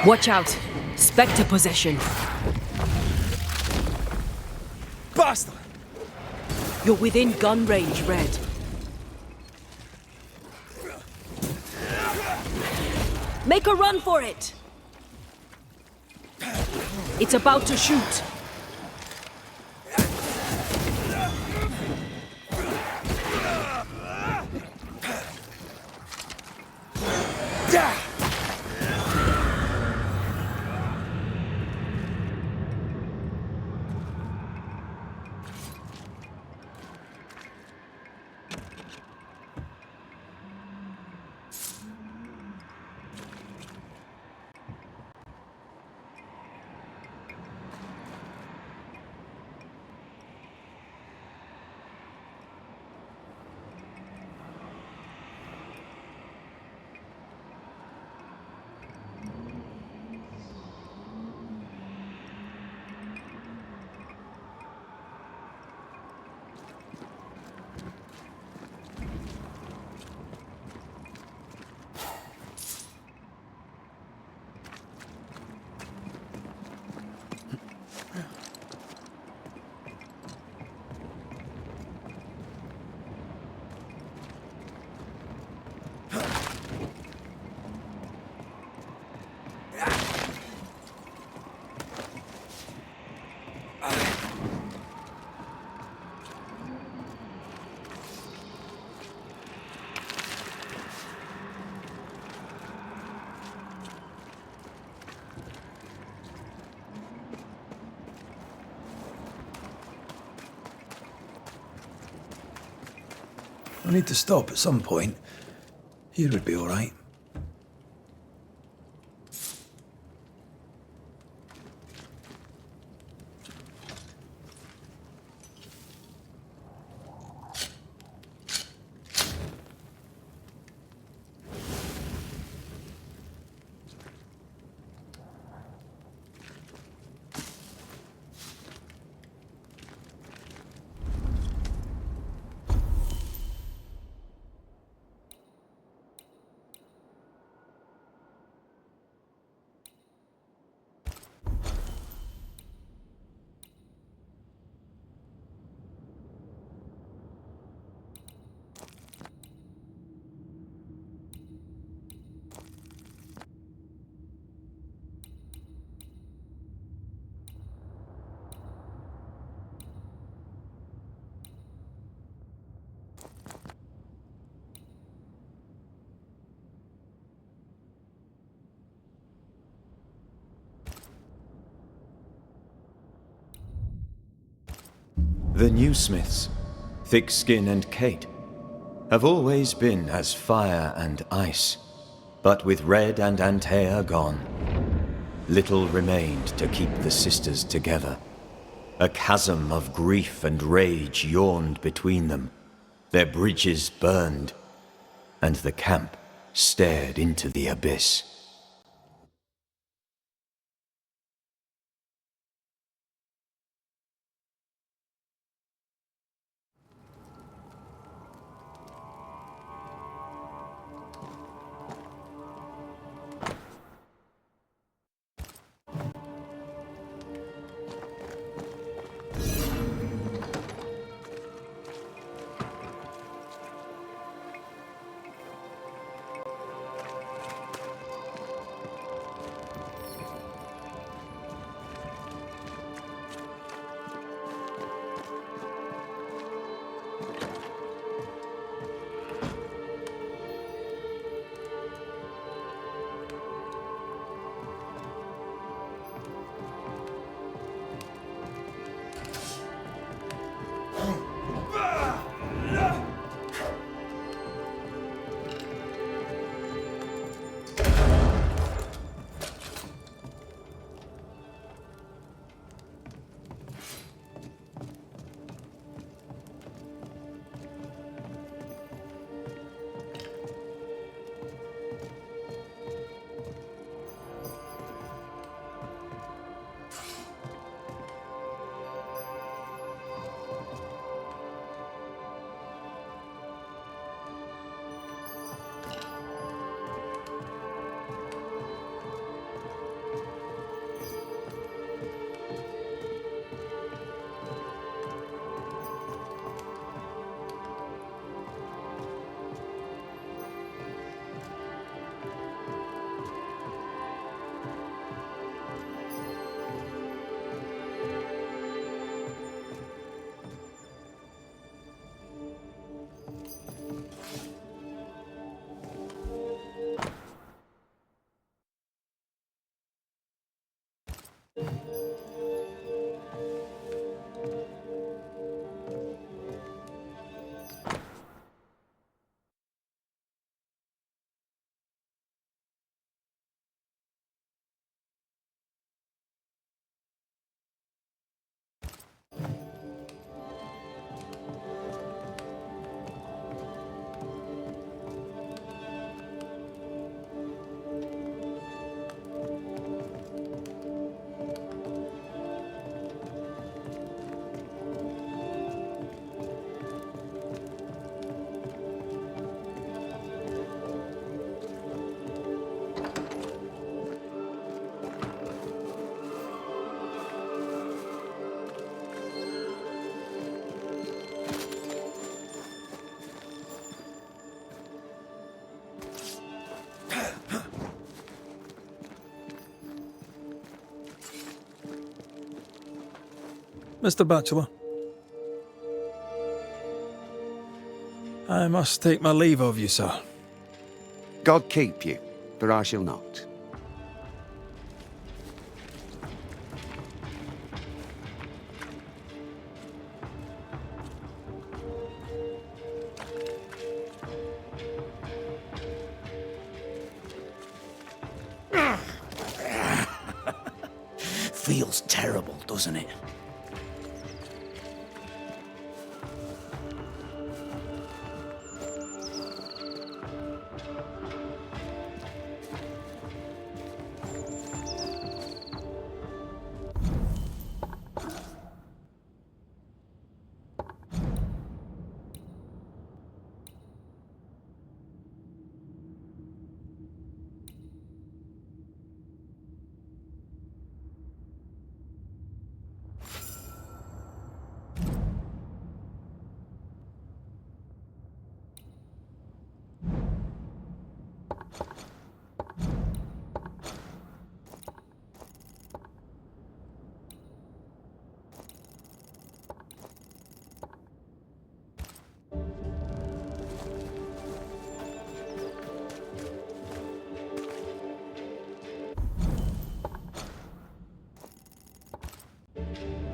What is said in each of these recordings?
Watch out. Spectre possession. Bastard! You're within gun range, Red. Make a run for it! It's about to shoot. I need to stop at some point. Here would be all right. The new Smiths, Thickskin and Kate, have always been as fire and ice, but with Red and Antea gone, little remained to keep the sisters together. A chasm of grief and rage yawned between them, their bridges burned, and the camp stared into the abyss. Mr. Bachelor. I must take my leave of you, sir. God keep you, for I shall not. Feels terrible, doesn't it?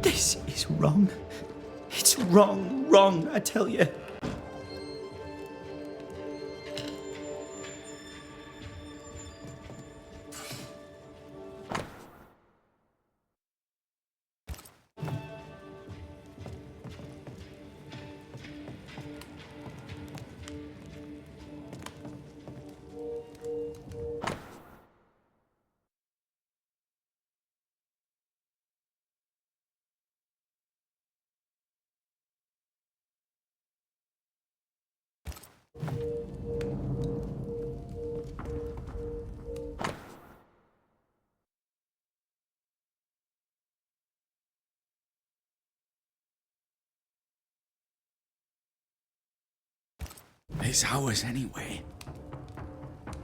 This is wrong. It's wrong, I tell you. It's ours anyway.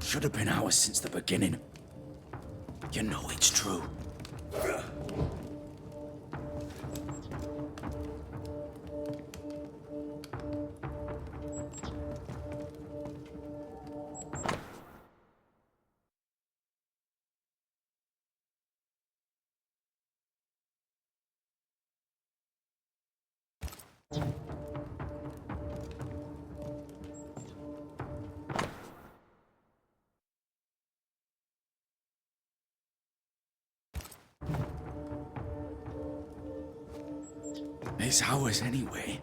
Should have been ours since the beginning. You know it's true. It's ours anyway.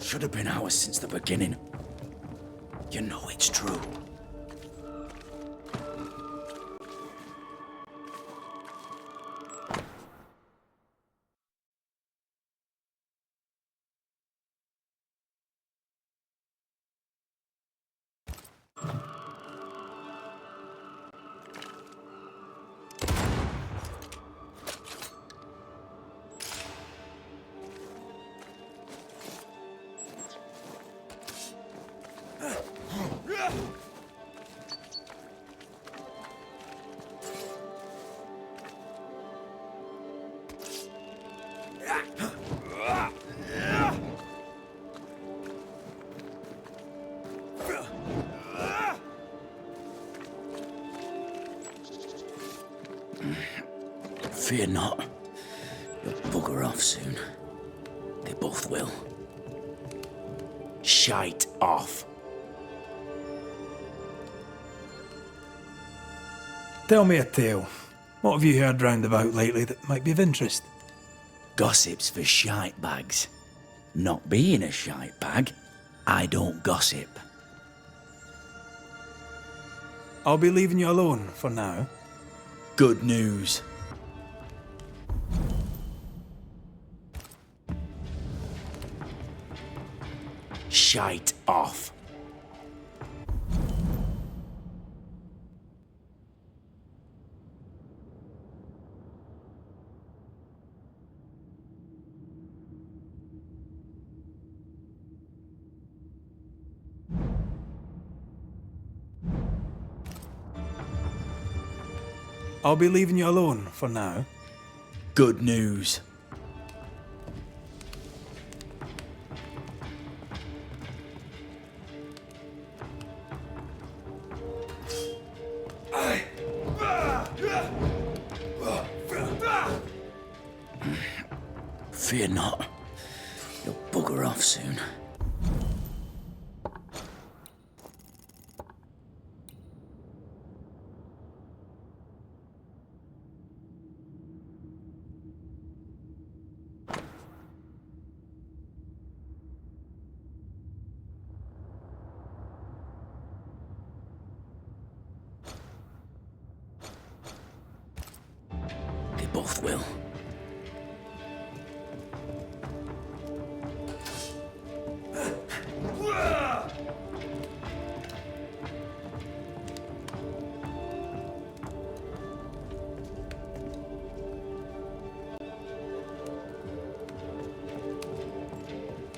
Should have been ours since the beginning. You know it's true. Fear not. You'll bugger off soon. They both will. Shite off. Tell me a tale. What have you heard round about lately that might be of interest? Gossip's for shite bags. Not being a shite bag, I don't gossip. I'll be leaving you alone for now. Good news. Shite off. I'll be leaving you alone for now. Good news. Fear not. You'll bugger off soon. They both will.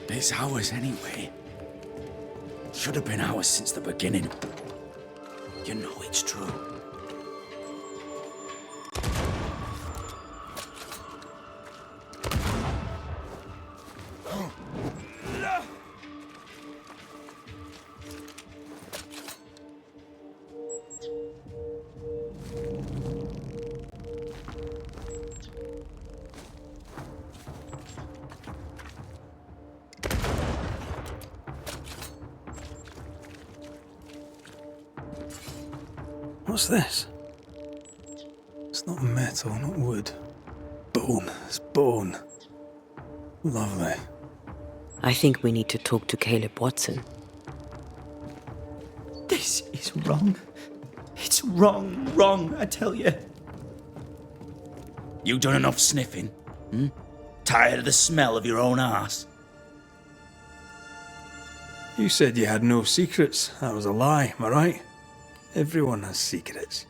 It's ours anyway. Should have been ours since the beginning. You know it's true. What's this? It's not metal, not wood. Bone. It's bone. Lovely. I think we need to talk to Caleb Watson. This is wrong. It's wrong, I tell you. You done enough sniffing? Tired of the smell of your own arse? You said you had no secrets. That was a lie, am I right? Everyone has secrets.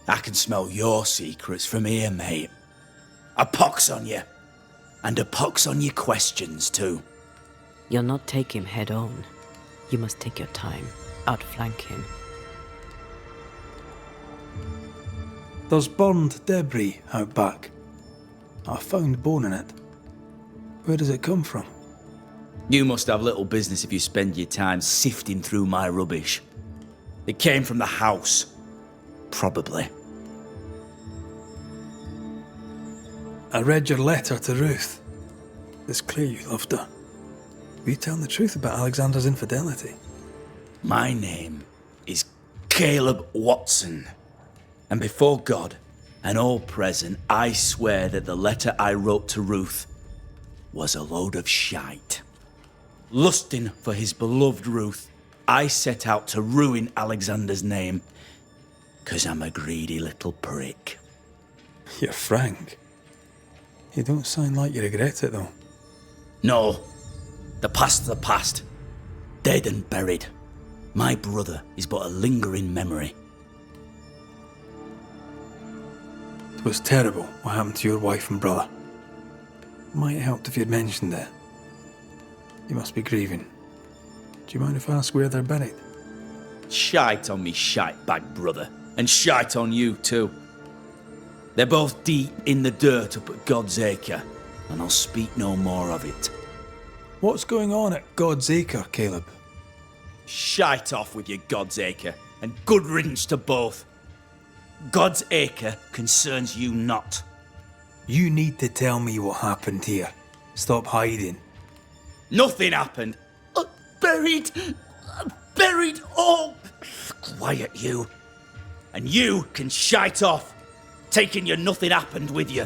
I can smell your secrets from here, mate. A pox on you. And a pox on your questions, too. You'll not take him head on. You must take your time, outflank him. There's burned debris out back. I found bone in it. Where does it come from? You must have little business if you spend your time sifting through my rubbish. It came from the house. Probably. I read your letter to Ruth. It's clear you loved her. Were you telling the truth about Alexander's infidelity? My name is Caleb Watson. And before God and all present, I swear that the letter I wrote to Ruth was a load of shite. Lusting for his beloved Ruth, I set out to ruin Alexander's name, 'cause I'm a greedy little prick. You're frank. You don't sound like you regret it, though. No, the past's the past. Dead and buried. My brother is but a lingering memory. It was terrible what happened to your wife and brother. Might have helped if you'd mentioned it. You must be grieving. Do you mind if I ask where they're buried? Shite on me shite-bag brother, and shite on you too. They're both deep in the dirt up at God's Acre, and I'll speak no more of it. What's going on at God's Acre, Caleb? Shite off with your God's Acre, and good riddance to both. God's Acre concerns you not. You need to tell me what happened here. Stop hiding. Nothing happened. Buried all. Quiet, you. And you can shite off, taking your nothing happened with you.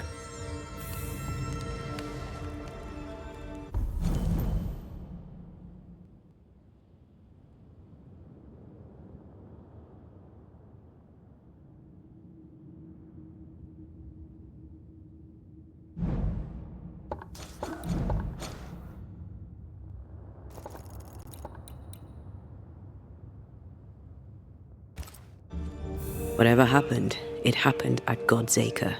Whatever happened, it happened at God's Acre.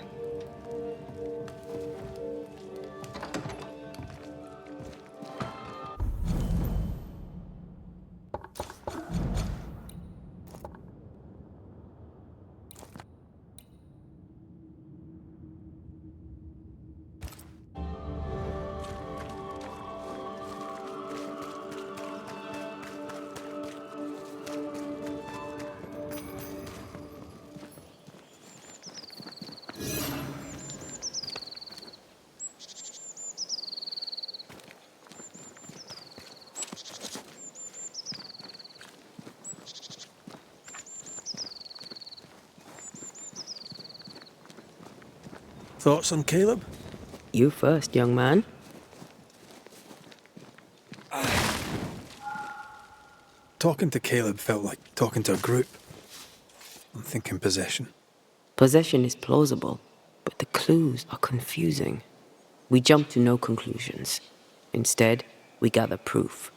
Thoughts on Caleb? You first, young man. Talking to Caleb felt like talking to a group. I'm thinking possession. Possession is plausible, but the clues are confusing. We jump to no conclusions. Instead, we gather proof.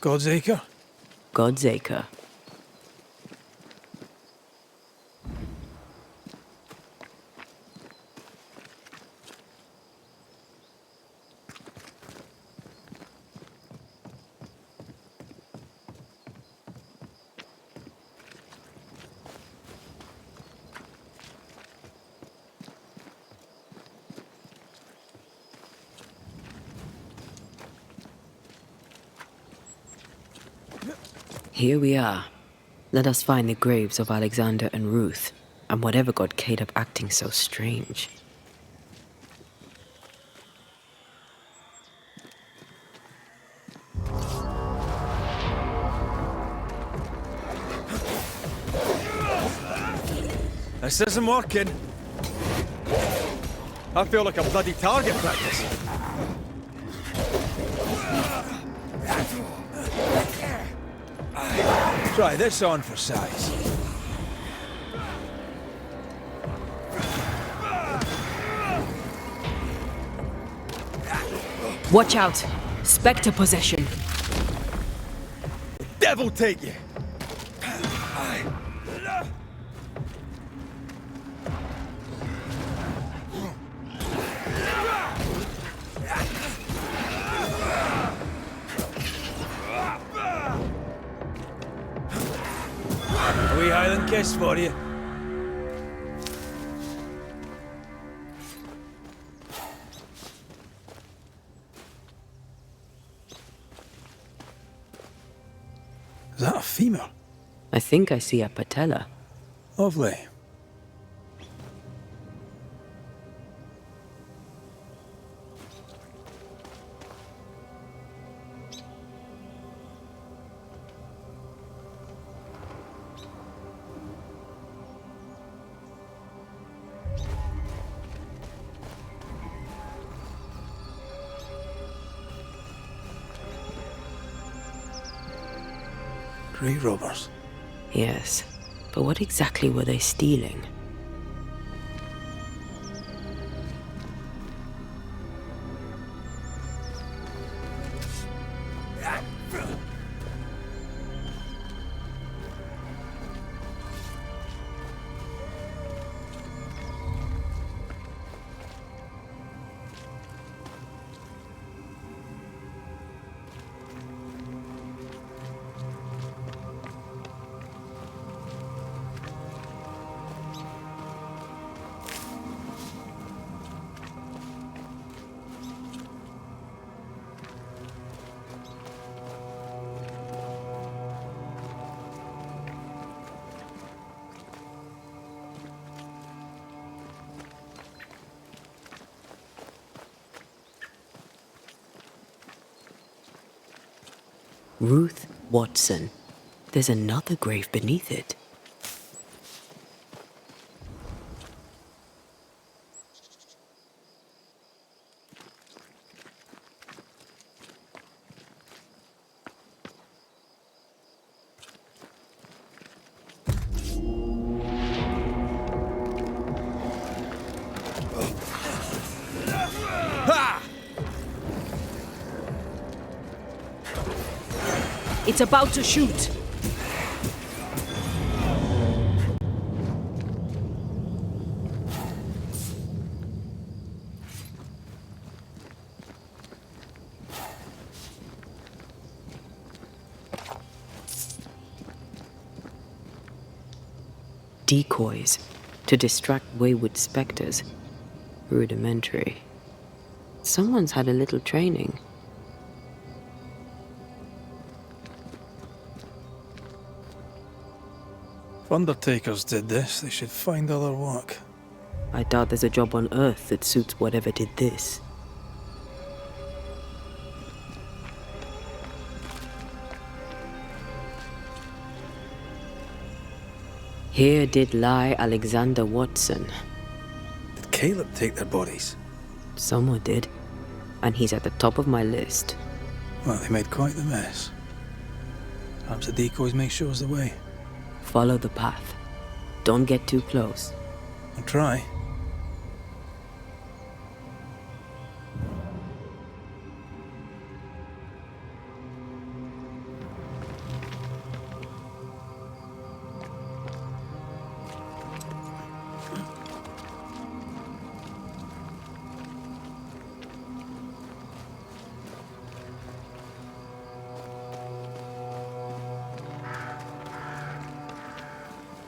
God's Acre? God's Acre. Here we are. Let us find the graves of Alexander and Ruth, and whatever got Caleb acting so strange. This isn't working. I feel like a bloody target practice. Try this on for size. Watch out! Spectre possession! Devil take you! A wee Highland kiss for you. Is that a femur? I think I see a patella. Lovely. Grey robbers. Yes, but what exactly were they stealing? Ruth Watson. There's another grave beneath it. It's about to shoot. Decoys to distract wayward specters. Rudimentary. Someone's had a little training. If undertakers did this, they should find other work. I doubt there's a job on Earth that suits whatever did this. Here did lie Alexander Watson. Did Caleb take their bodies? Someone did, and he's at the top of my list. Well, they made quite the mess. Perhaps the decoys may show us the way. Follow the path. Don't get too close. I'll try.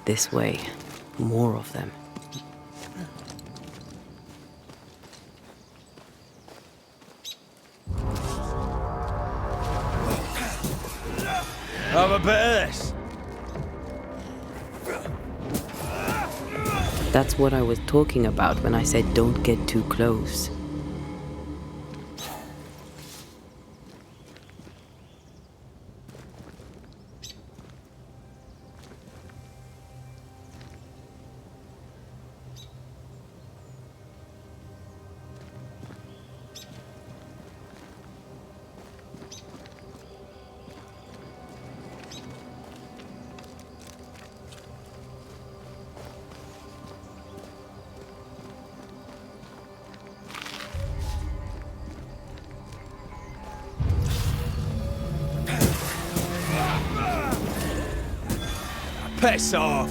This way. More of them. Have a bit of this. That's what I was talking about when I said don't get too close. Piss off.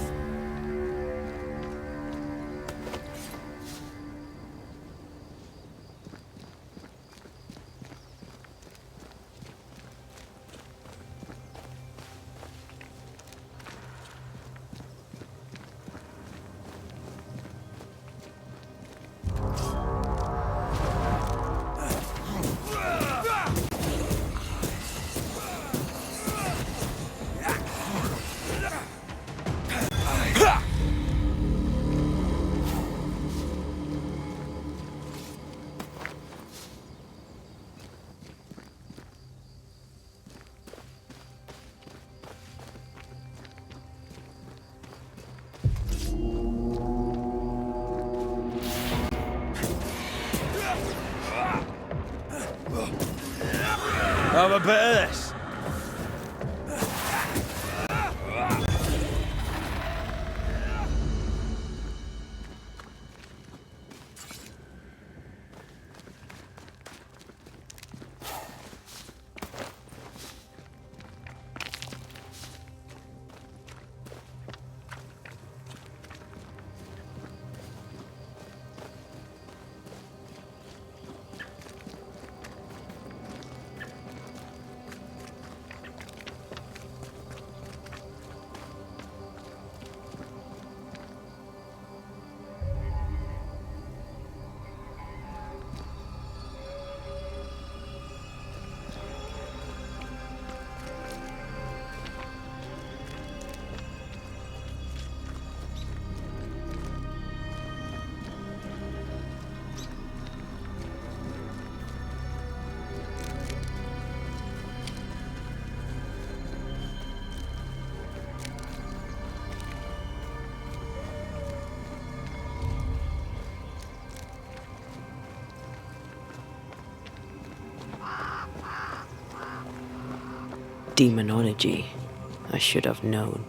Have a bit of this. Demonology. I should have known.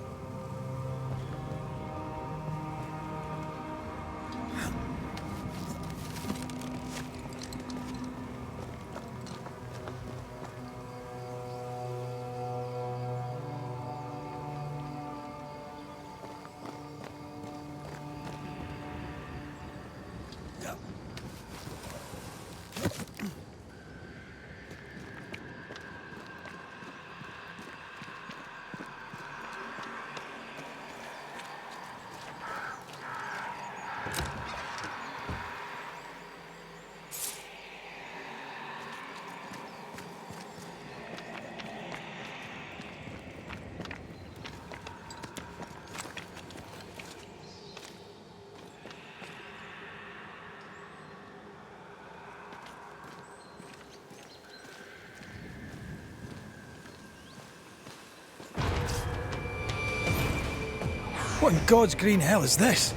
What in God's green hell is this?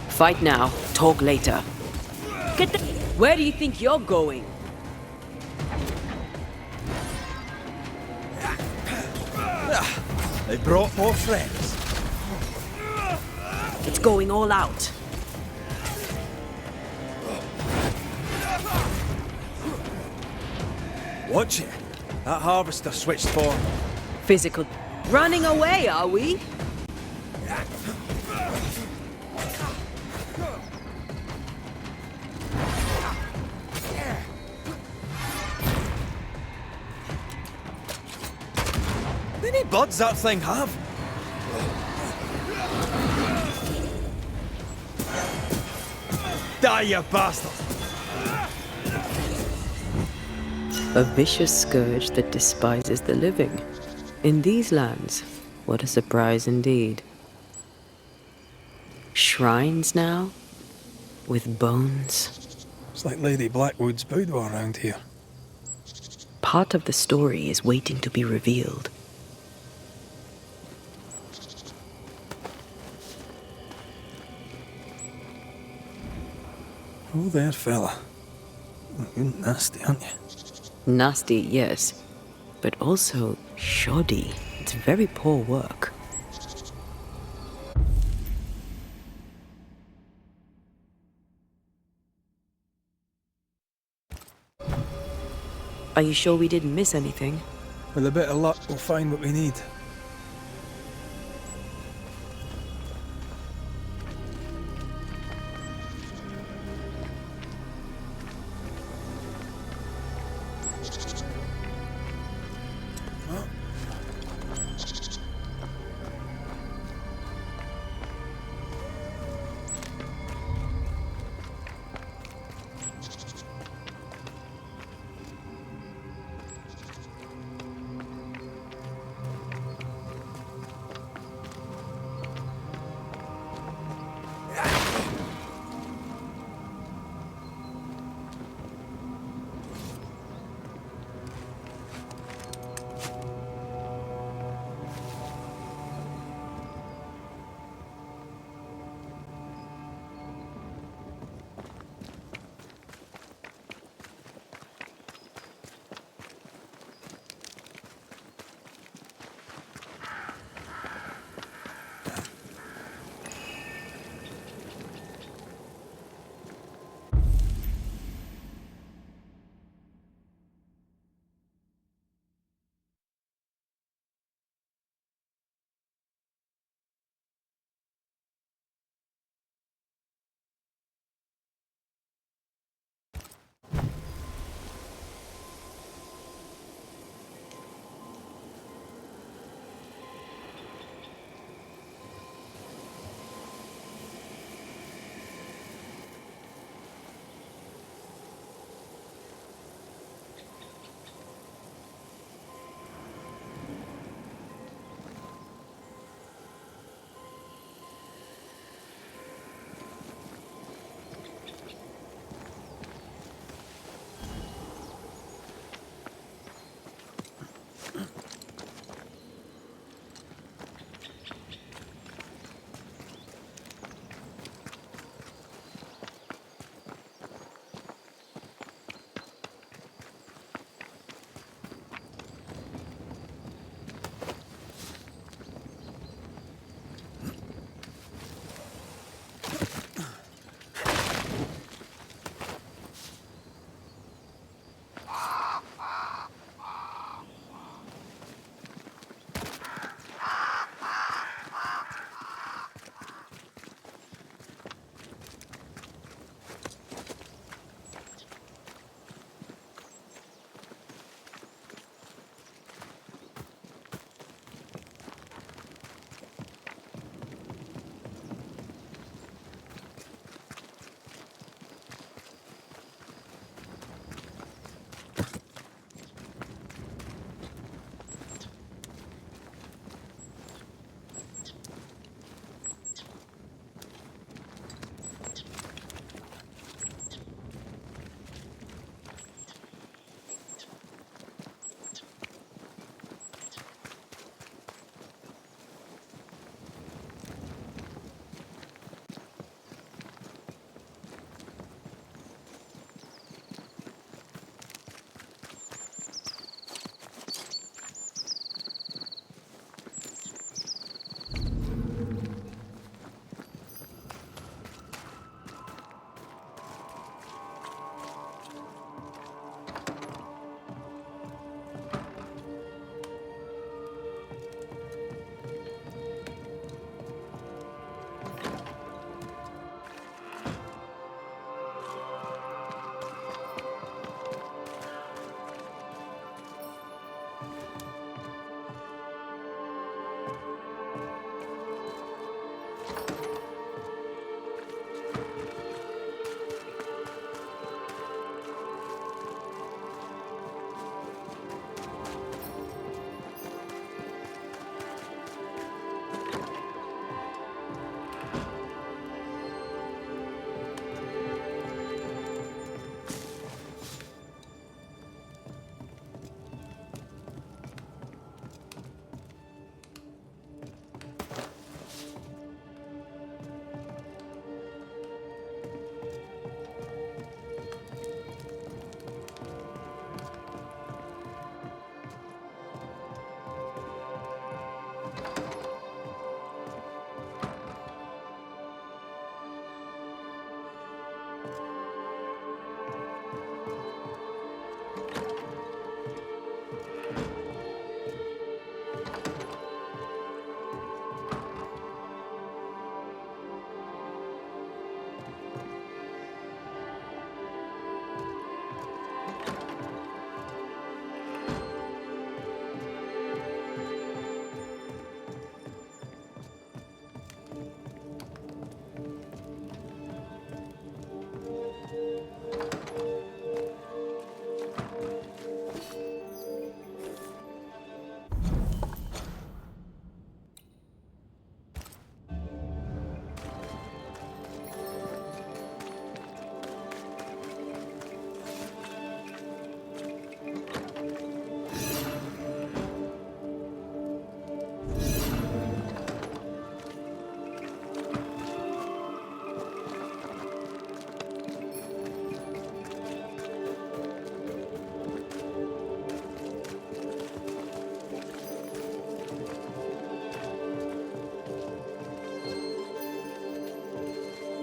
Fight now, talk later. Where do you think you're going? They brought more friends. It's going all out. Watch it. That harvester switched for. Physical. Running away, are we? Many buds that thing have? Die, you bastard! A vicious scourge that despises the living. In these lands, what a surprise indeed. Shrines now? With bones? It's like Lady Blackwood's boudoir around here. Part of the story is waiting to be revealed. Oh, there, fella. You're nasty, aren't you? Nasty, yes, but also shoddy. It's very poor work. Are you sure we didn't miss anything? With a bit of luck, we'll find what we need.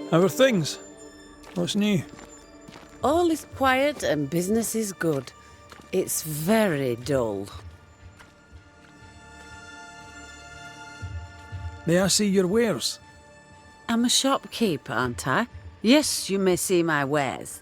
How are things? What's new? All is quiet and business is good. It's very dull. May I see your wares? I'm a shopkeep, aren't I? Yes, you may see my wares.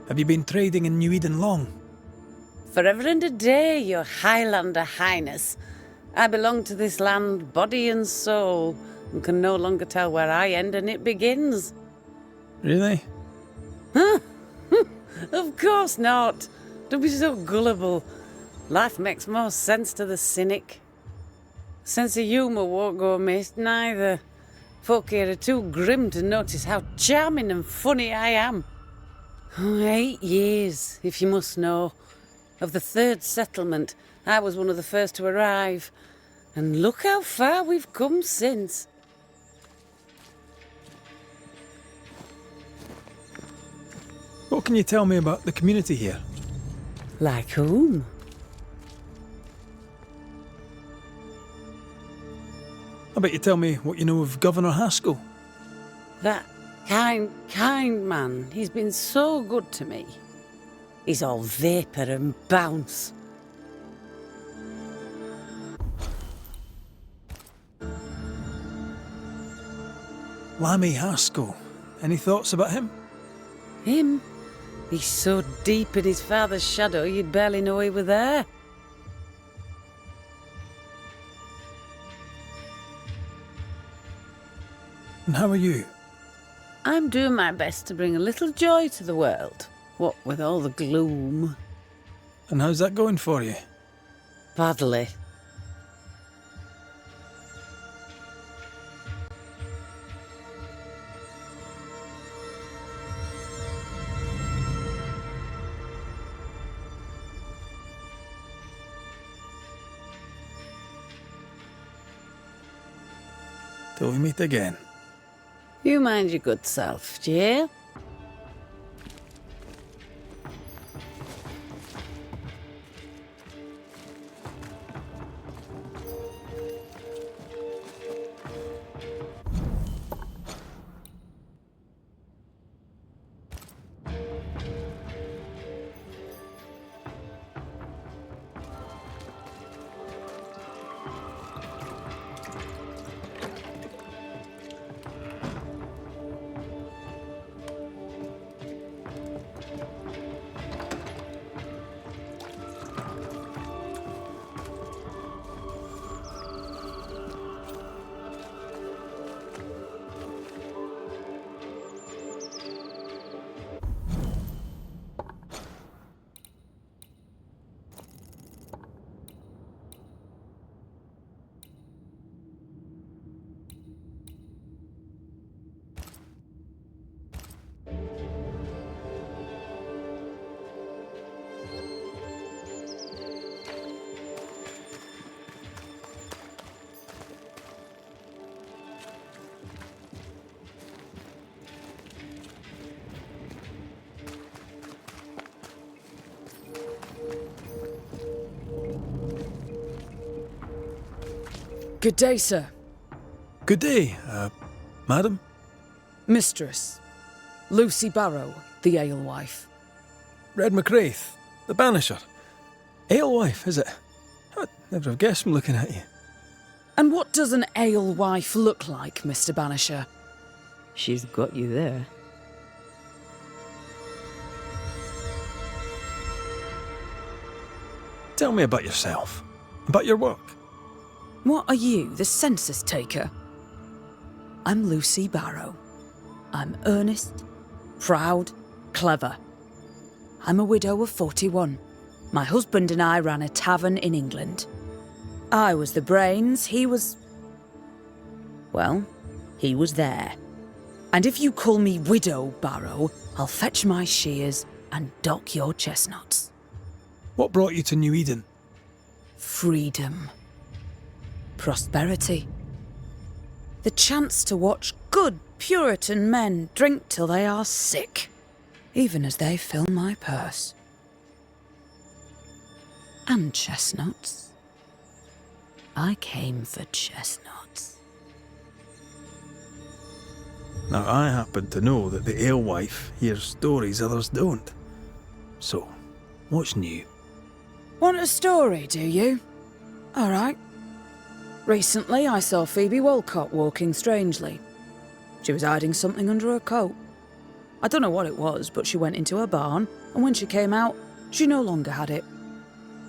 Have you been trading in New Eden long? Forever and a day, your Highlander Highness. I belong to this land, body and soul, and can no longer tell where I end and it begins. Really? Of course not. Don't be so gullible. Life makes more sense to the cynic. Sense of humour won't go amiss, neither. Folk here are too grim to notice how charming and funny I am. 8 years, if you must know. Of the third settlement, I was one of the first to arrive. And look how far we've come since. What can you tell me about the community here? Like whom? I bet you tell me what you know of Governor Haskell. That kind man. He's been so good to me. He's all vapour and bounce. Lammy Haskell. Any thoughts about him? Him? He's so deep in his father's shadow you'd barely know he were there. And how are you? I'm doing my best to bring a little joy to the world. What with all the gloom. And how's that going for you? Badly. Till we meet again. You mind your good self, do you hear? Good day, sir. Good day, madam. Mistress. Lucy Barrow, the alewife. Red McWraith, the Banisher. Alewife, is it? I'd never have guessed from looking at you. And what does an alewife look like, Mr. Banisher? She's got you there. Tell me about yourself, about your work. What are you, the census taker? I'm Lucy Barrow. I'm earnest, proud, clever. I'm a widow of 41. My husband and I ran a tavern in England. I was the brains, he was... well, he was there. And if you call me Widow Barrow, I'll fetch my shears and dock your chestnuts. What brought you to New Eden? Freedom. Prosperity. The chance to watch good Puritan men drink till they are sick, even as they fill my purse. And chestnuts. I came for chestnuts. Now, I happen to know that the alewife hears stories others don't. So, what's new? Want a story, do you? All right. Recently, I saw Phoebe Walcott walking strangely. She was hiding something under her coat. I don't know what it was, but she went into her barn, and when she came out, she no longer had it.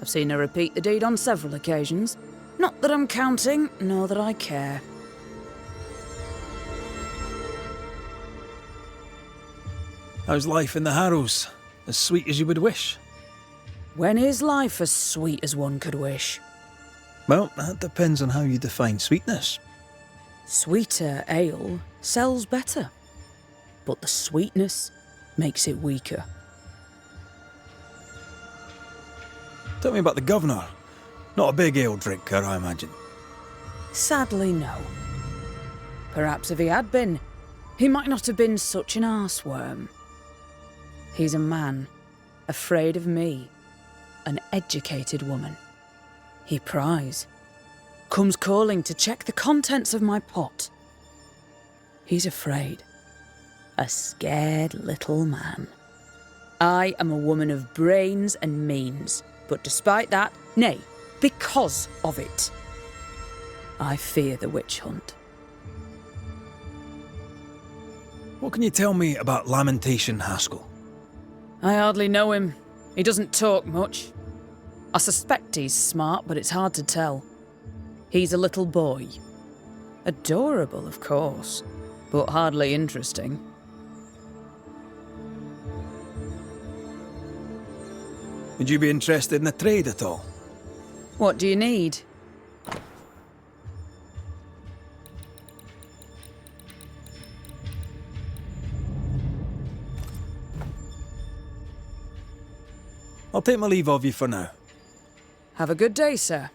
I've seen her repeat the deed on several occasions. Not that I'm counting, nor that I care. How's life in the Harrows? As sweet as you would wish? When is life as sweet as one could wish? Well, that depends on how you define sweetness. Sweeter ale sells better, but the sweetness makes it weaker. Tell me about the governor. Not a big ale drinker, I imagine. Sadly, no. Perhaps if he had been, he might not have been such an arseworm. He's a man, afraid of me, an educated woman. He pries, comes calling to check the contents of my pot. He's afraid, a scared little man. I am a woman of brains and means, but despite that, nay, because of it, I fear the witch hunt. What can you tell me about Lamentation Haskell? I hardly know him. He doesn't talk much. I suspect he's smart, but it's hard to tell. He's a little boy. Adorable, of course, but hardly interesting. Would you be interested in a trade at all? What do you need? I'll take my leave of you for now. Have a good day, sir.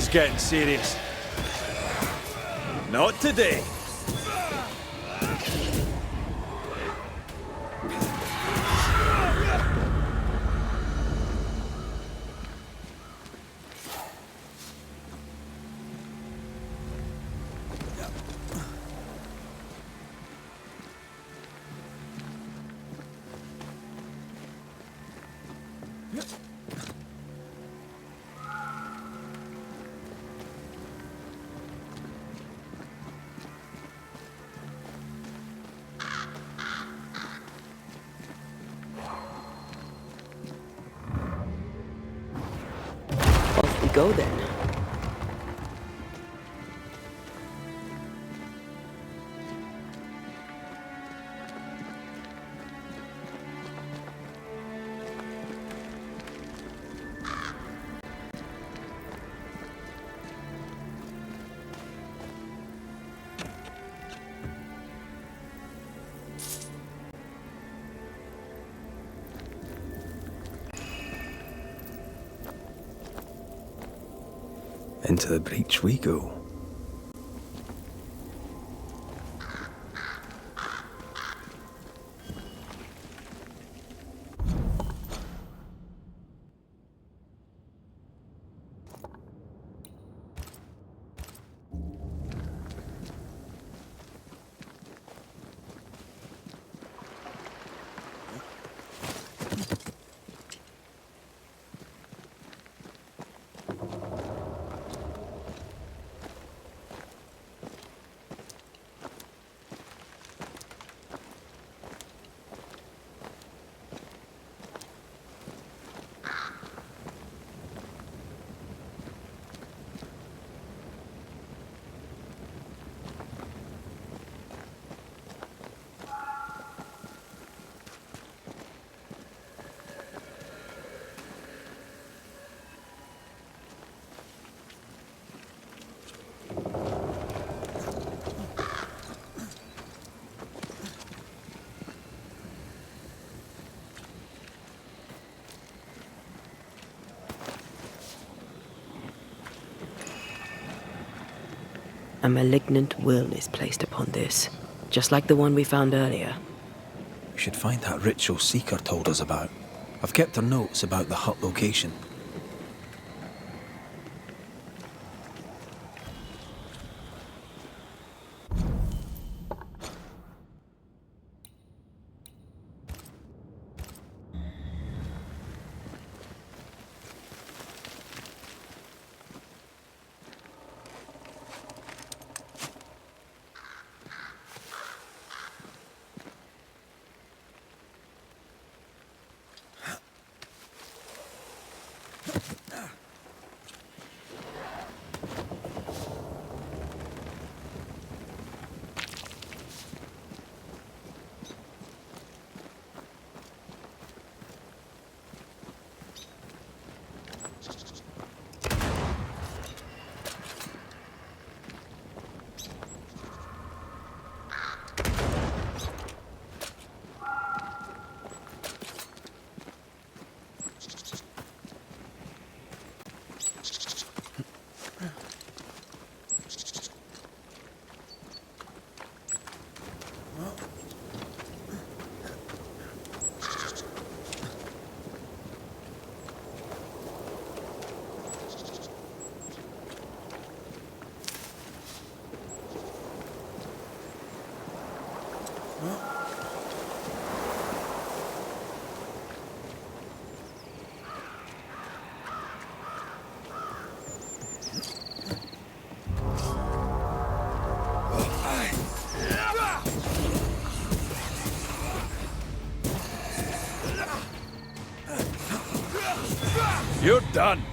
is getting serious. Not today. Off we go then. Into the breach we go. A malignant will is placed upon this, just like the one we found earlier. We should find that ritual Seeker told us about. I've kept her notes about the hut location. You're done.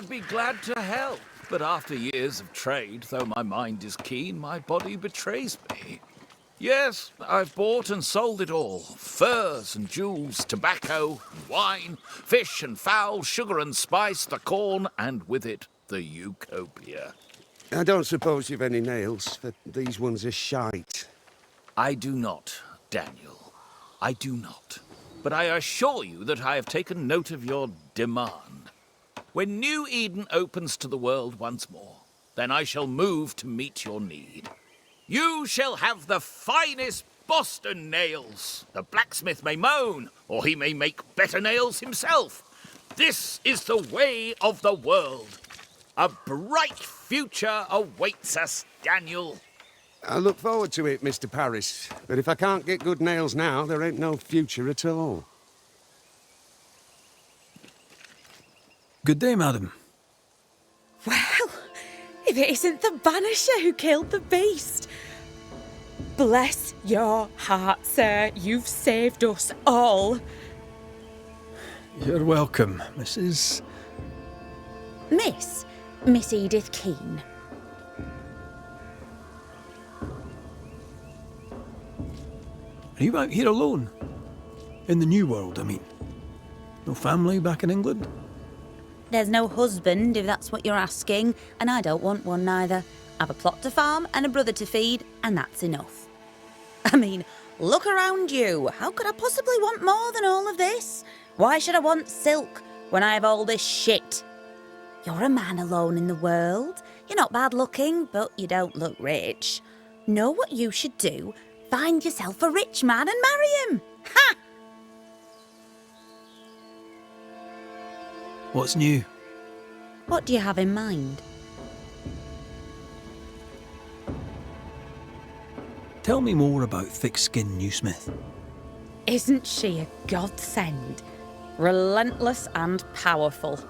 I'd be glad to help. But after years of trade, though my mind is keen, my body betrays me. Yes, I've bought and sold it all. Furs and jewels, tobacco, wine, fish and fowl, sugar and spice, the corn, and with it, the eucopia. I don't suppose you've any nails, but these ones are shite. I do not, Daniel. I do not. But I assure you that I have taken note of your demand. When New Eden opens to the world once more, then I shall move to meet your need. You shall have the finest Boston nails. The blacksmith may moan, or he may make better nails himself. This is the way of the world. A bright future awaits us, Daniel. I look forward to it, Mr. Paris. But if I can't get good nails now, there ain't no future at all. Good day, madam. Well, if it isn't the Banisher who killed the beast. Bless your heart, sir. You've saved us all. You're welcome, Mrs. Miss Edith Keane. Are you out here alone? In the New World, I mean. No family back in England? There's no husband, if that's what you're asking, and I don't want one neither. I've a plot to farm and a brother to feed, and that's enough. I mean, look around you. How could I possibly want more than all of this? Why should I want silk when I have all this shit? You're a man alone in the world. You're not bad looking, but you don't look rich. Know what you should do? Find yourself a rich man and marry him. Ha! What's new? What do you have in mind? Tell me more about thick-skinned Newsmith. Isn't she a godsend? Relentless and powerful.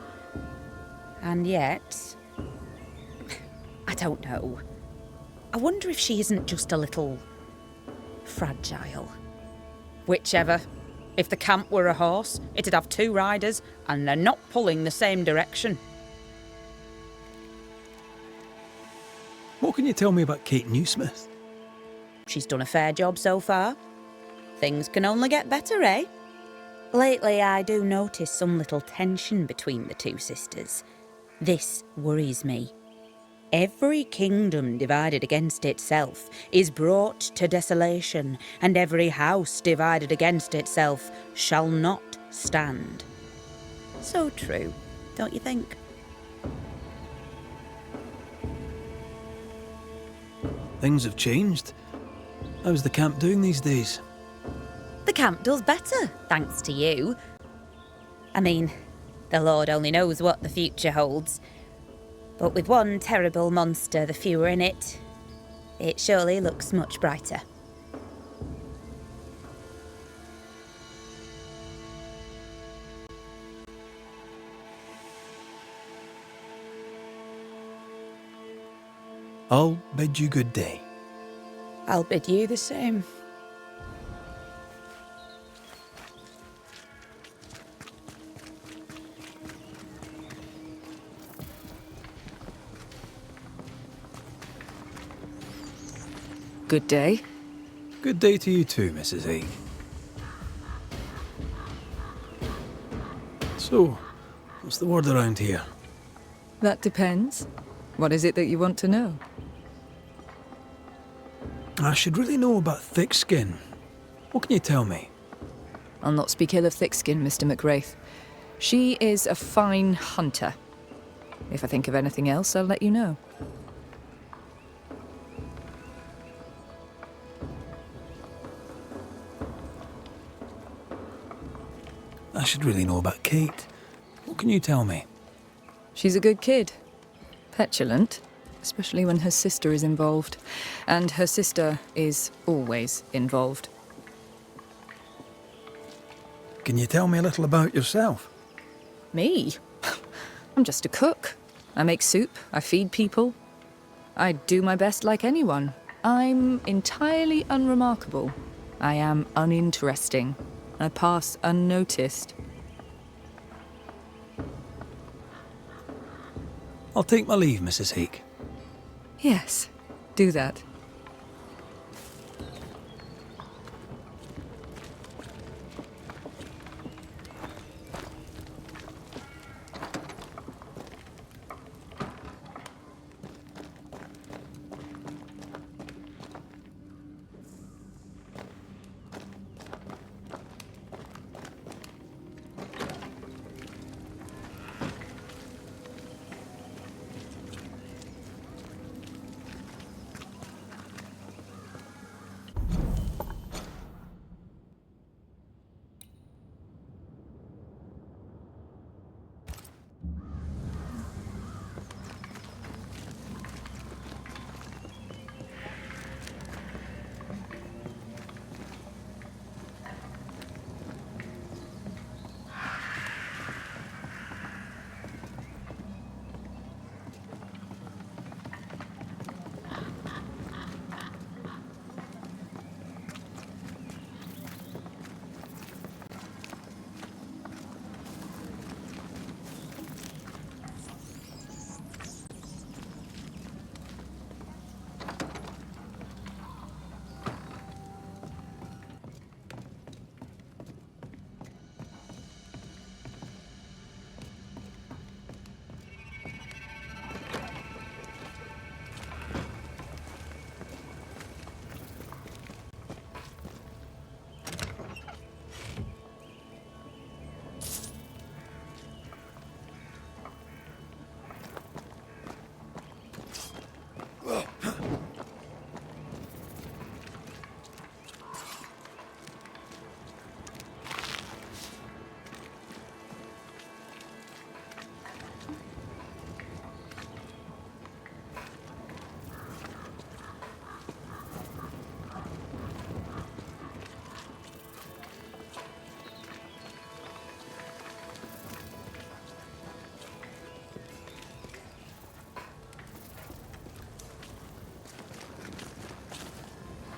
And yet, I don't know. I wonder if she isn't just a little fragile. Whichever. If the camp were a horse, it'd have 2 riders, and they're not pulling the same direction. What can you tell me about Kate Newsmith? She's done a fair job so far. Things can only get better, eh? Lately, I do notice some little tension between the 2 sisters. This worries me. Every kingdom divided against itself is brought to desolation, and every house divided against itself shall not stand. So true, don't you think? Things have changed. How's the camp doing these days? The camp does better, thanks to you. I mean, the Lord only knows what the future holds. But with one terrible monster the fewer in it, it surely looks much brighter. I'll bid you good day. I'll bid you the same. Good day. Good day to you too, Mrs. A. So, what's the word around here? That depends. What is it that you want to know? I should really know about thick skin. What can you tell me? I'll not speak ill of Thickskin, Mr. McWraith. She is a fine hunter. If I think of anything else, I'll let you know. I should really know about Kate. What can you tell me? She's a good kid. Petulant, especially when her sister is involved. And her sister is always involved. Can you tell me a little about yourself? Me? I'm just a cook. I make soup, I feed people. I do my best like anyone. I'm entirely unremarkable. I am uninteresting. I pass unnoticed. I'll take my leave, Mrs. Hake. Yes, do that.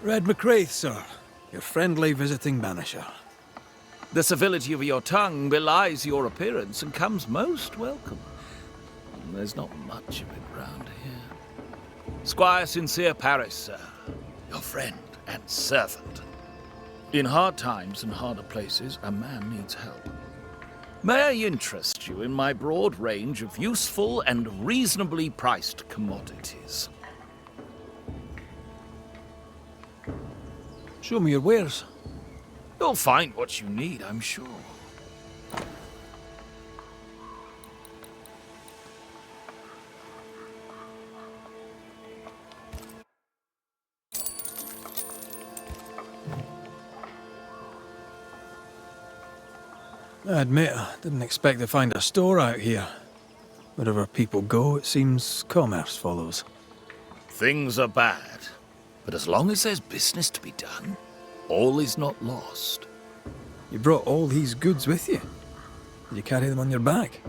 Red McCraith, sir. Your friendly visiting banisher. The civility of your tongue belies your appearance and comes most welcome. There's not much of it round here. Squire Sincere Paris, sir. Your friend and servant. In hard times and harder places, a man needs help. May I interest you in my broad range of useful and reasonably priced commodities? Show me your wares. You'll find what you need, I'm sure. I admit, I didn't expect to find a store out here. Wherever people go, it seems commerce follows. Things are bad, but as long as there's business to be done, all is not lost. You brought all these goods with you? Did you carry them on your back?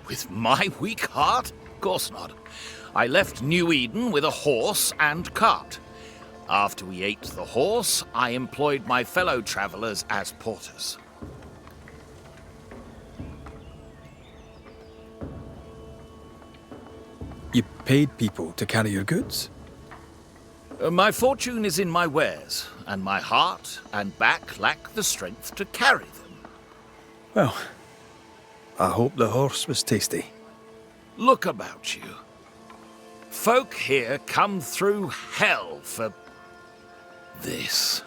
With my weak heart? Of course not. I left New Eden with a horse and cart. After we ate the horse, I employed my fellow travelers as porters. You paid people to carry your goods? My fortune is in my wares, and my heart and back lack the strength to carry them. Well, I hope the horse was tasty. Look about you. Folk here come through hell for this.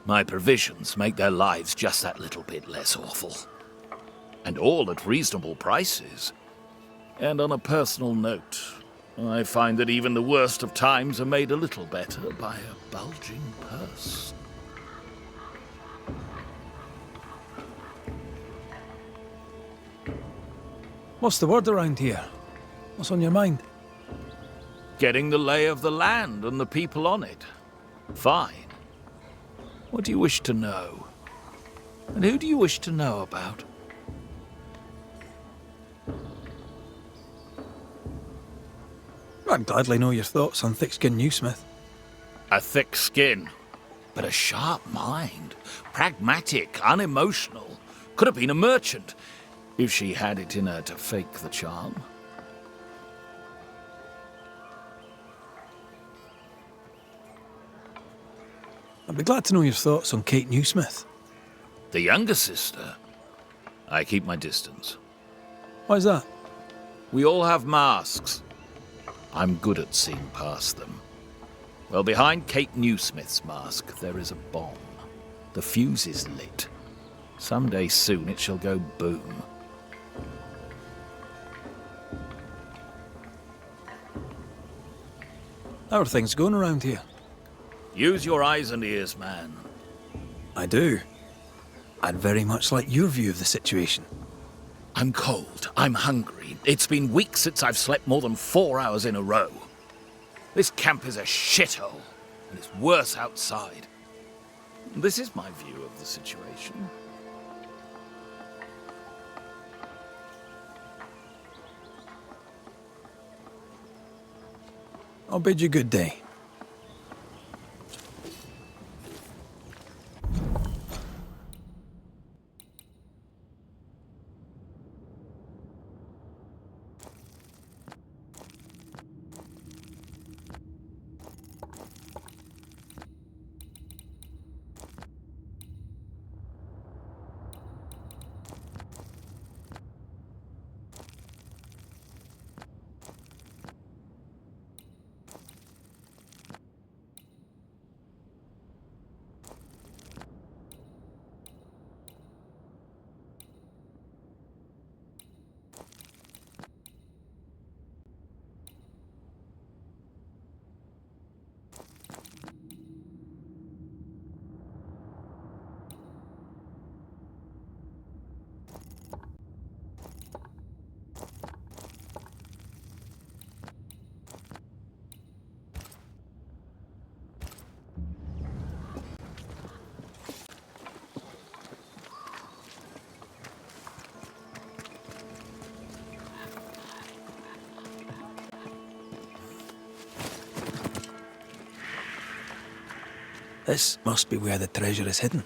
My provisions make their lives just that little bit less awful. And all at reasonable prices. And on a personal note, I find that even the worst of times are made a little better by a bulging purse. What's the word around here? What's on your mind? Getting the lay of the land and the people on it. Fine. What do you wish to know? And who do you wish to know about? I'd gladly know your thoughts on thick-skinned Newsmith. A thick skin, but a sharp mind. Pragmatic, unemotional. Could have been a merchant, if she had it in her to fake the charm. I'd be glad to know your thoughts on Kate Newsmith. The younger sister? I keep my distance. Why's that? We all have masks. I'm good at seeing past them. Well, behind Kate Newsmith's mask, there is a bomb. The fuse is lit. Someday soon it shall go boom. How are things going around here? Use your eyes and ears, man. I do. I'd very much like your view of the situation. I'm cold. I'm hungry. It's been weeks since I've slept more than 4 hours in a row. This camp is a shithole, and it's worse outside. This is my view of the situation. I'll bid you good day. This must be where the treasure is hidden.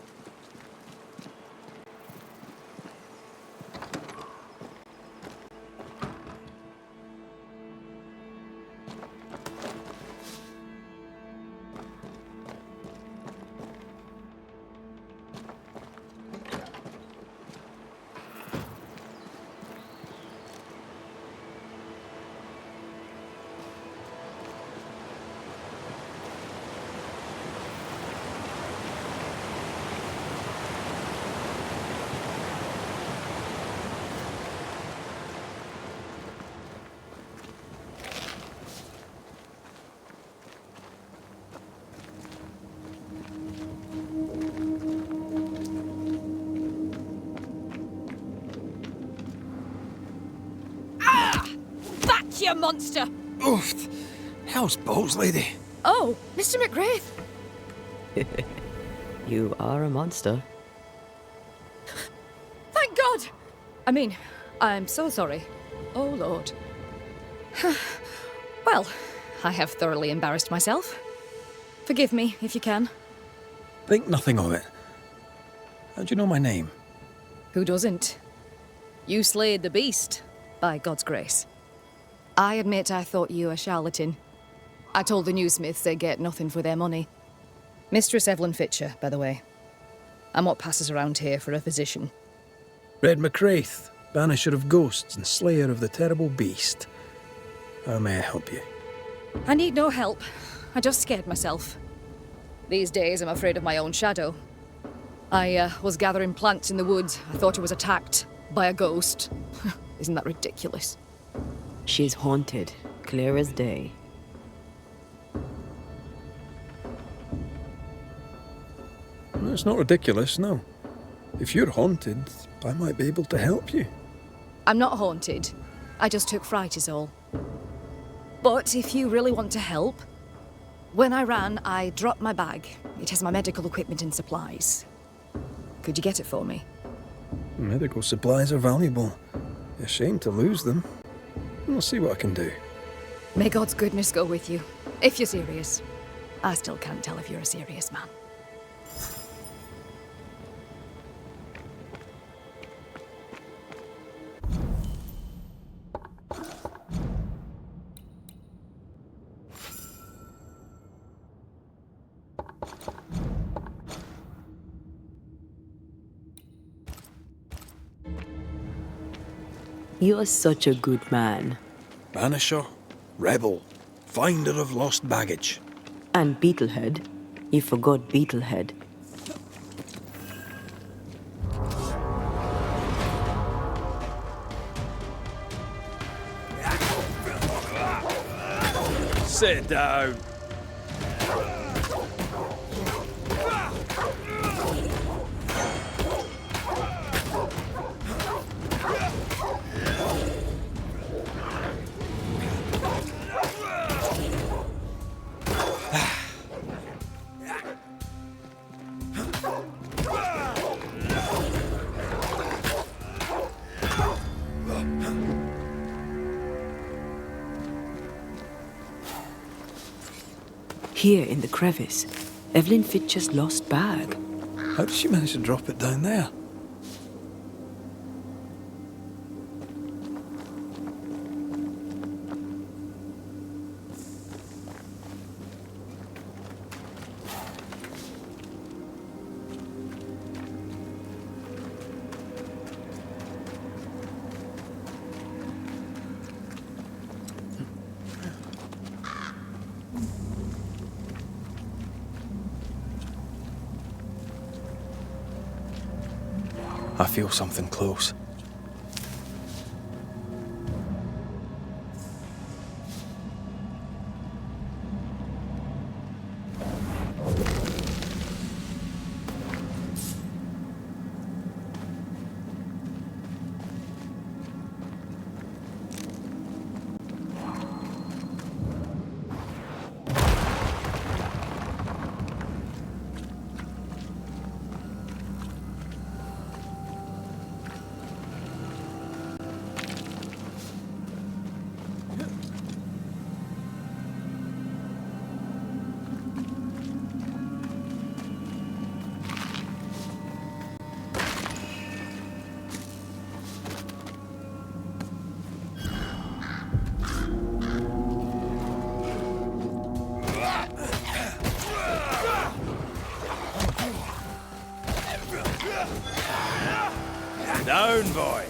You monster! Oof! Hell's balls, lady. Oh, Mr. McGrath. You are a monster. Thank God! I mean, I'm so sorry. Oh, Lord. Well, I have thoroughly embarrassed myself. Forgive me, if you can. Think nothing of it. How do you know my name? Who doesn't? You slayed the beast, by God's grace. I admit I thought you a charlatan. I told the newsmiths they get nothing for their money. Mistress Evelyn Fitcher, by the way. I'm what passes around here for a physician. Red McCraith, banisher of ghosts and slayer of the terrible beast. How may I help you? I need no help. I just scared myself. These days I'm afraid of my own shadow. I was gathering plants in the woods. I thought I was attacked by a ghost. Isn't that ridiculous? She's haunted, clear as day. No, it's not ridiculous, no. If you're haunted, I might be able to help you. I'm not haunted. I just took fright is all. But if you really want to help, when I ran, I dropped my bag. It has my medical equipment and supplies. Could you get it for me? Medical supplies are valuable. A shame to lose them. I'll see what I can do. May God's goodness go with you, if you're serious. I still can't tell if you're a serious man. You're such a good man. Banisher, rebel, finder of lost baggage. And Beetlehead. You forgot Beetlehead. Sit down. Here in the crevice, Evelyn Fitcher's lost bag. How did she manage to drop it down there? I feel something close. Down, boy.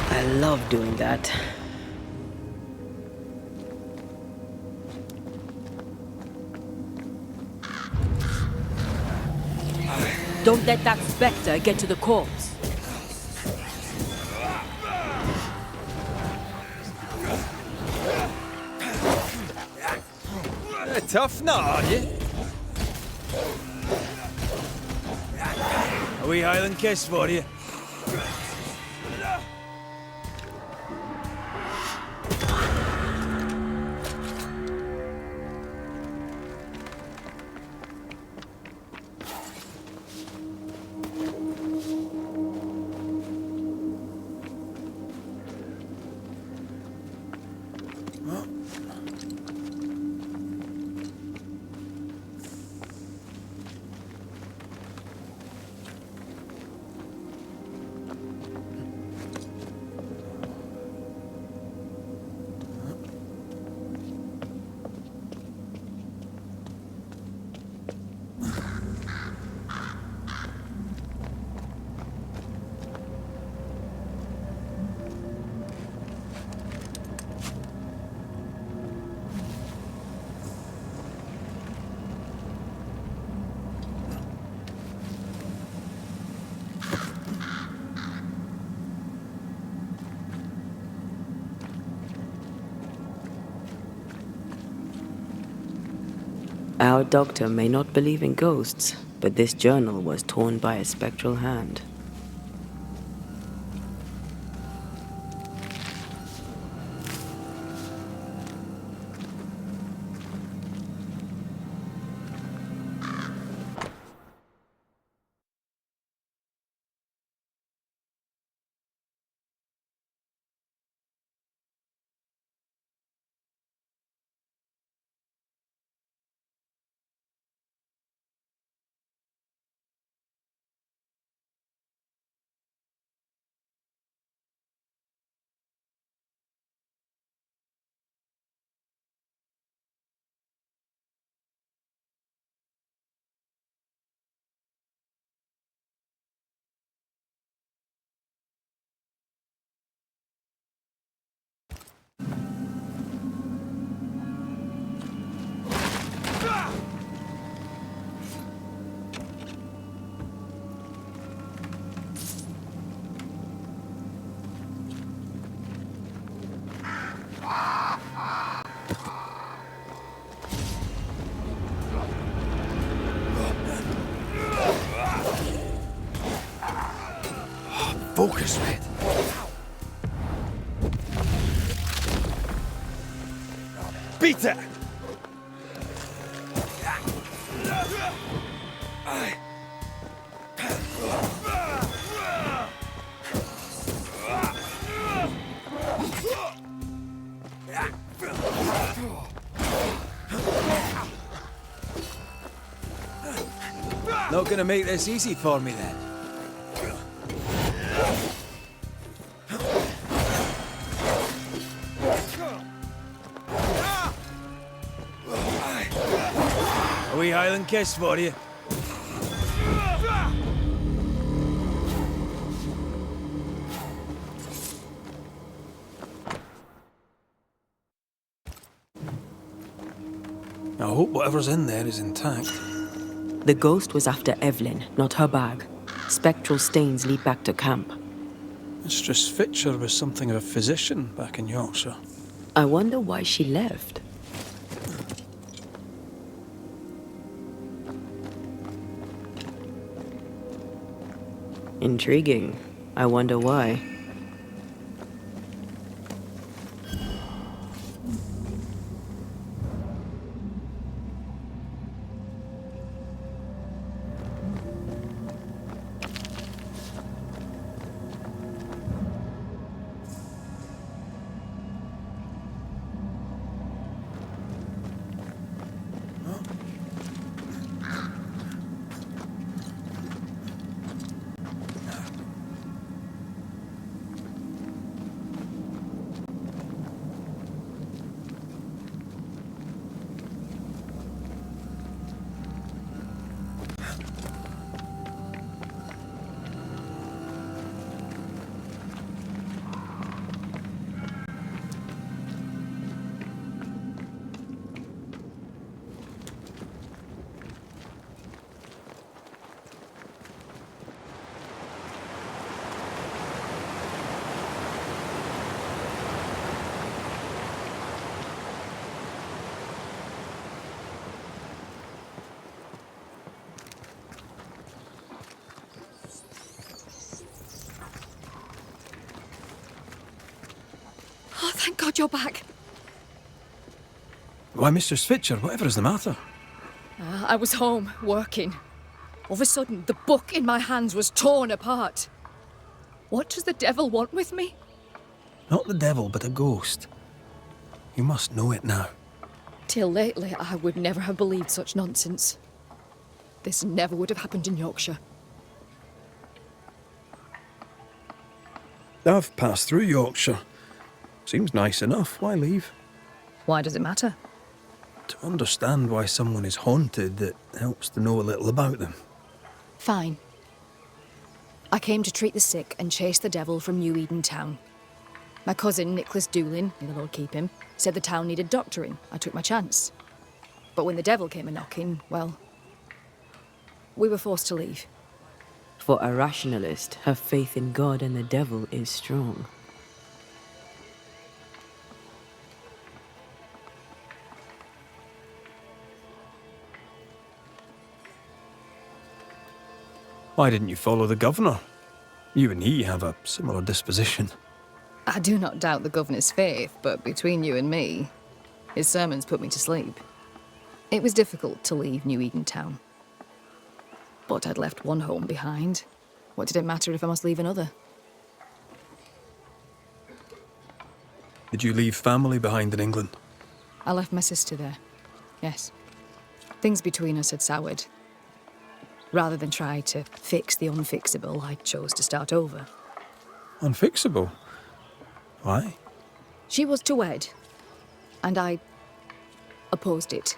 I love doing that. Don't let that spectre get to the corpse. Tough nut, are you? A wee Highland kiss for you. Our doctor may not believe in ghosts, but this journal was torn by a spectral hand. Beat it! Not gonna make this easy for me then. A wee Highland kiss for you. I hope whatever's in there is intact. The ghost was after Evelyn, not her bag. Spectral stains lead back to camp. Mistress Fitcher was something of a physician back in Yorkshire. I wonder why she left. Intriguing. I wonder why. Oh, thank God you're back. Why, Mistress Fitcher, whatever is the matter? I was home, working. All of a sudden, the book in my hands was torn apart. What does the devil want with me? Not the devil, but a ghost. You must know it now. Till lately, I would never have believed such nonsense. This never would have happened in Yorkshire. I've passed through Yorkshire. Seems nice enough. Why leave? Why does it matter? To understand why someone is haunted, it helps to know a little about them. Fine. I came to treat the sick and chase the devil from New Eden town. My cousin, Nicholas Doolin, may the Lord keep him, said the town needed doctoring. I took my chance. But when the devil came a-knocking, well, we were forced to leave. For a rationalist, her faith in God and the devil is strong. Why didn't you follow the governor? You and he have a similar disposition. I do not doubt the governor's faith, but between you and me, his sermons put me to sleep. It was difficult to leave New Eden town. But I'd left one home behind. What did it matter if I must leave another? Did you leave family behind in England? I left my sister there. Yes. Things between us had soured. Rather than try to fix the unfixable, I chose to start over. Unfixable? Why? She was to wed, and I opposed it.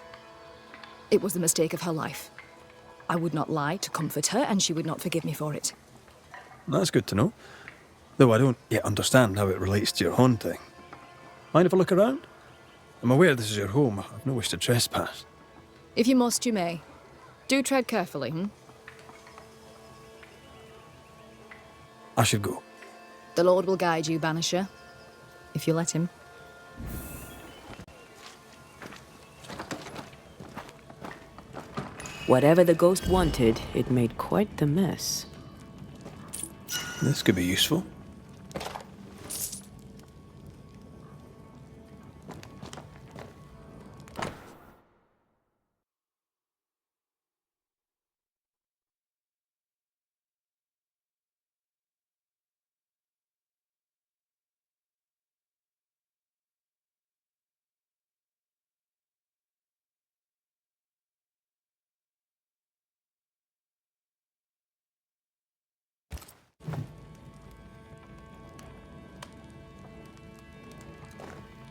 It was the mistake of her life. I would not lie to comfort her, and she would not forgive me for it. That's good to know. Though I don't yet understand how it relates to your haunting. Mind if I look around? I'm aware this is your home. I've no wish to trespass. If you must, you may. Do tread carefully, I should go. The Lord will guide you, Banisher, if you let him. Whatever the ghost wanted, it made quite the mess. This could be useful.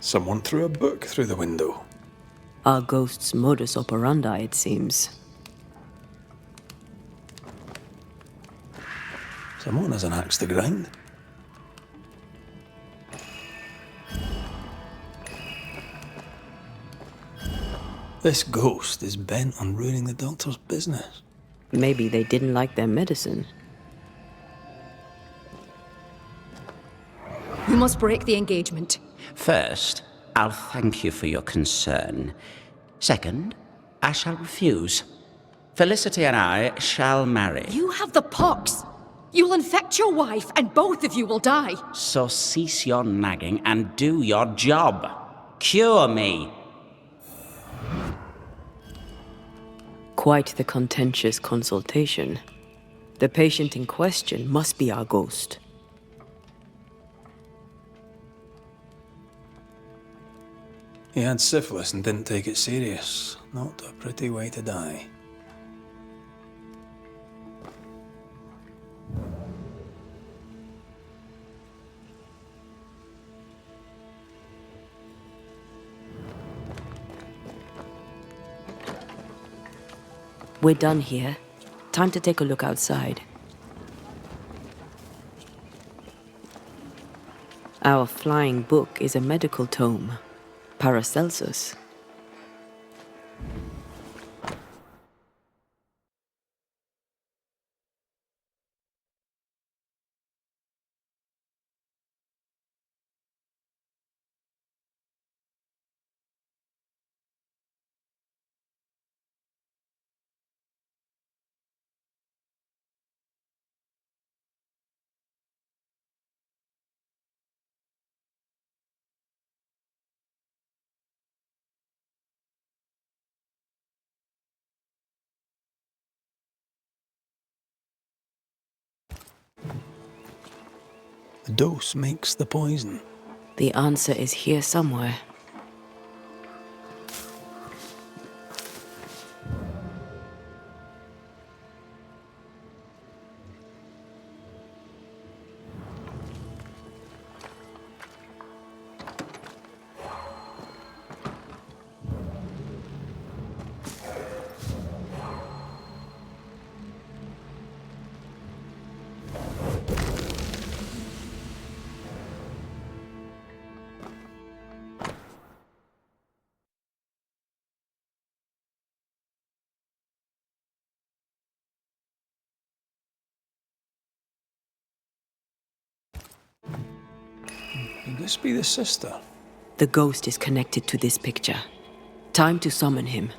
Someone threw a book through the window. Our ghost's modus operandi, it seems. Someone has an axe to grind. This ghost is bent on ruining the doctor's business. Maybe they didn't like their medicine. You must break the engagement. First, I'll thank you for your concern. Second, I shall refuse. Felicity and I shall marry. You have the pox. You'll infect your wife, and both of you will die. So cease your nagging and do your job. Cure me. Quite the contentious consultation. The patient in question must be our ghost. He had syphilis and didn't take it serious. Not a pretty way to die. We're done here. Time to take a look outside. Our flying book is a medical tome. Paracelsus. The dose makes the poison. The answer is here somewhere. Could this be the sister? The ghost is connected to this picture. Time to summon him.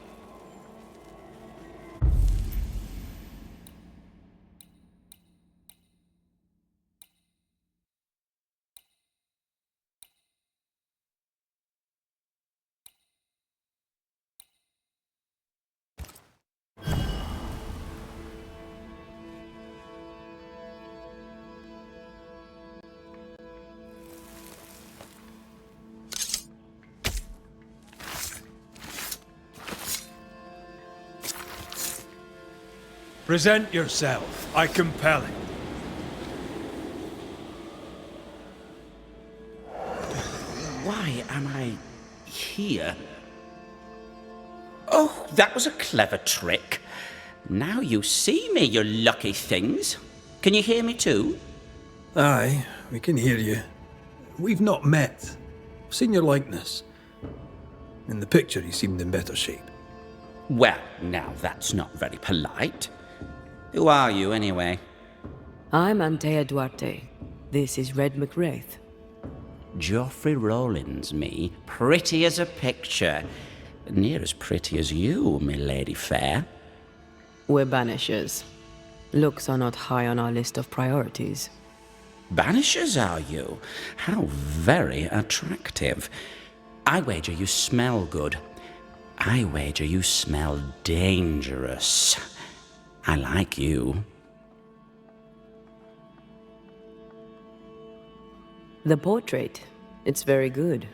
Present yourself. I compel it. Why am I here? Oh, that was a clever trick. Now you see me, you lucky things. Can you hear me too? Aye, we can hear you. We've not met. I've seen your likeness. In the picture, you seemed in better shape. Well, now that's not very polite. Who are you, anyway? I'm Antea Duarte. This is Red McWraith. Geoffrey Rollins, me. Pretty as a picture. Near as pretty as you, me lady fair. We're Banishers. Looks are not high on our list of priorities. Banishers, are you? How very attractive. I wager you smell good. I wager you smell dangerous. I like you. The portrait. It's very good.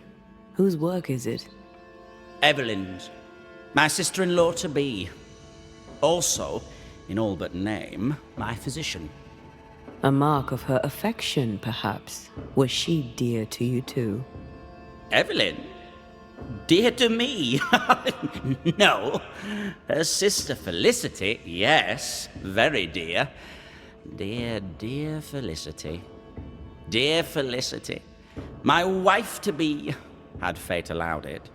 Whose work is it? Evelyn's. My sister-in-law to be. Also, in all but name, my physician. A mark of her affection, perhaps. Was she dear to you too? Evelyn? Dear to me? No. Her sister Felicity, yes. Very dear. Dear Felicity. Dear Felicity. My wife-to-be, had fate allowed it.